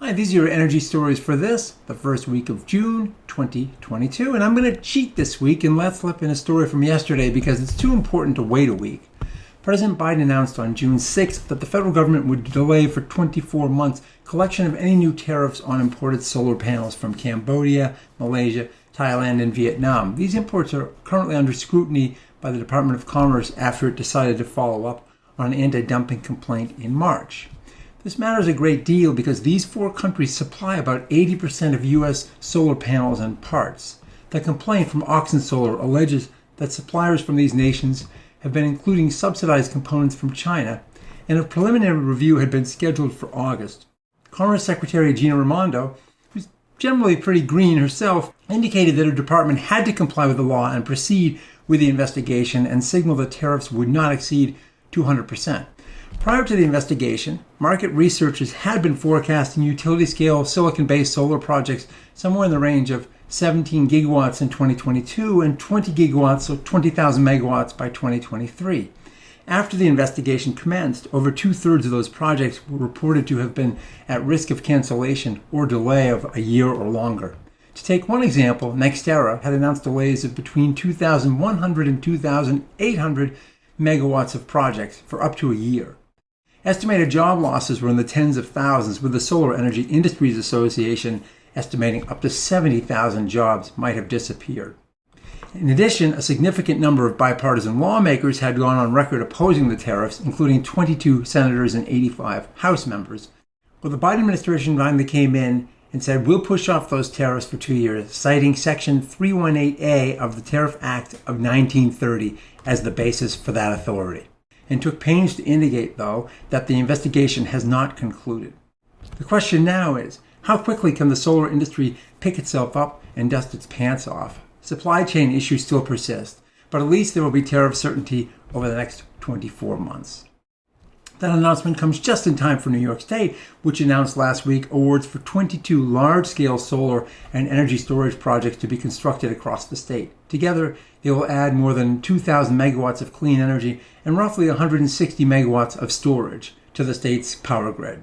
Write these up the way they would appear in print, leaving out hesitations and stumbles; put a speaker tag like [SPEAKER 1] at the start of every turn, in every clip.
[SPEAKER 1] Hi, these are your energy stories for the first week of June 2022, and I'm going to cheat this week and let slip in a story from yesterday because it's too important to wait a week. President Biden announced on June 6th that the federal government would delay for 24 months collection of any new tariffs on imported solar panels from Cambodia, Malaysia, Thailand, and Vietnam. These imports are currently under scrutiny by the Department of Commerce after it decided to follow up on an anti-dumping complaint in March. This matters a great deal because these four countries supply about 80% of U.S. solar panels and parts. The complaint from Oxen Solar alleges that suppliers from these nations have been including subsidized components from China, and a preliminary review had been scheduled for August. Commerce Secretary Gina Raimondo, who's generally pretty green herself, indicated that her department had to comply with the law and proceed with the investigation and signaled that tariffs would not exceed 200%. Prior to the investigation, market researchers had been forecasting utility-scale silicon-based solar projects somewhere in the range of 17 gigawatts in 2022 and 20 gigawatts, so 20,000 megawatts by 2023. After the investigation commenced, over two-thirds of those projects were reported to have been at risk of cancellation or delay of a year or longer. To take one example, NextEra had announced delays of between 2,100 and 2,800 megawatts of projects for up to a year. Estimated job losses were in the tens of thousands, with the Solar Energy Industries Association estimating up to 70,000 jobs might have disappeared. In addition, a significant number of bipartisan lawmakers had gone on record opposing the tariffs, including 22 senators and 85 House members. Well, the Biden administration finally came in and said, we'll push off those tariffs for 2 years, citing Section 318A of the Tariff Act of 1930 as the basis for that authority, and took pains to indicate, though, that the investigation has not concluded. The question now is, how quickly can the solar industry pick itself up and dust its pants off? Supply chain issues still persist, but at least there will be tariff certainty over the next 24 months. That announcement comes just in time for New York State, which announced last week awards for 22 large-scale solar and energy storage projects to be constructed across the state. Together, they will add more than 2,000 megawatts of clean energy and roughly 160 megawatts of storage to the state's power grid.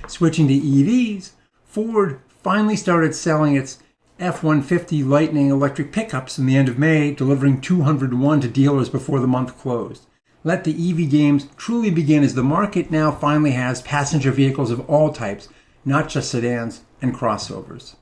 [SPEAKER 1] Switching to EVs, Ford finally started selling its F-150 Lightning electric pickups in the end of May, delivering 201 to dealers before the month closed. Let the EV games truly begin as the market now finally has passenger vehicles of all types, not just sedans and crossovers.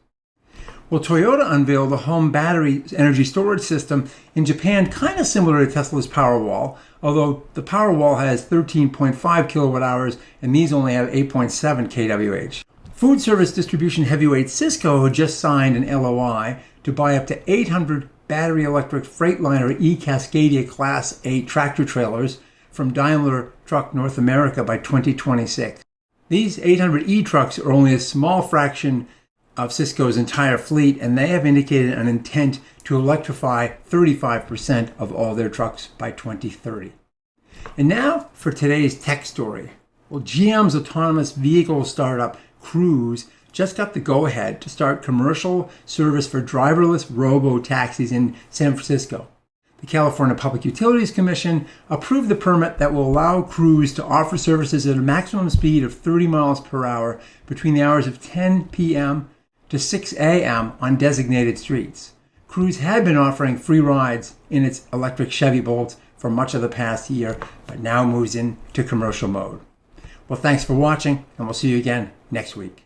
[SPEAKER 1] Well, Toyota unveiled a home battery energy storage system in Japan, kind of similar to Tesla's Powerwall, although the Powerwall has 13.5 kilowatt hours and these only have 8.7 kWh. Food service distribution heavyweight Sysco just signed an LOI to buy up to 800 battery electric Freightliner e-Cascadia Class 8 tractor trailers from Daimler Truck North America by 2026. These 800 e-trucks are only a small fraction of Sysco's entire fleet, and they have indicated an intent to electrify 35% of all their trucks by 2030. And now for today's tech story. Well, GM's autonomous vehicle startup Cruise just got the go-ahead to start commercial service for driverless robotaxis in San Francisco. The California Public Utilities Commission approved the permit that will allow Cruise to offer services at a maximum speed of 30 miles per hour between the hours of 10 p.m. to 6 a.m. on designated streets. Cruise had been offering free rides in its electric Chevy Bolts for much of the past year, but now moves into commercial mode. Well, thanks for watching, and we'll see you again next week.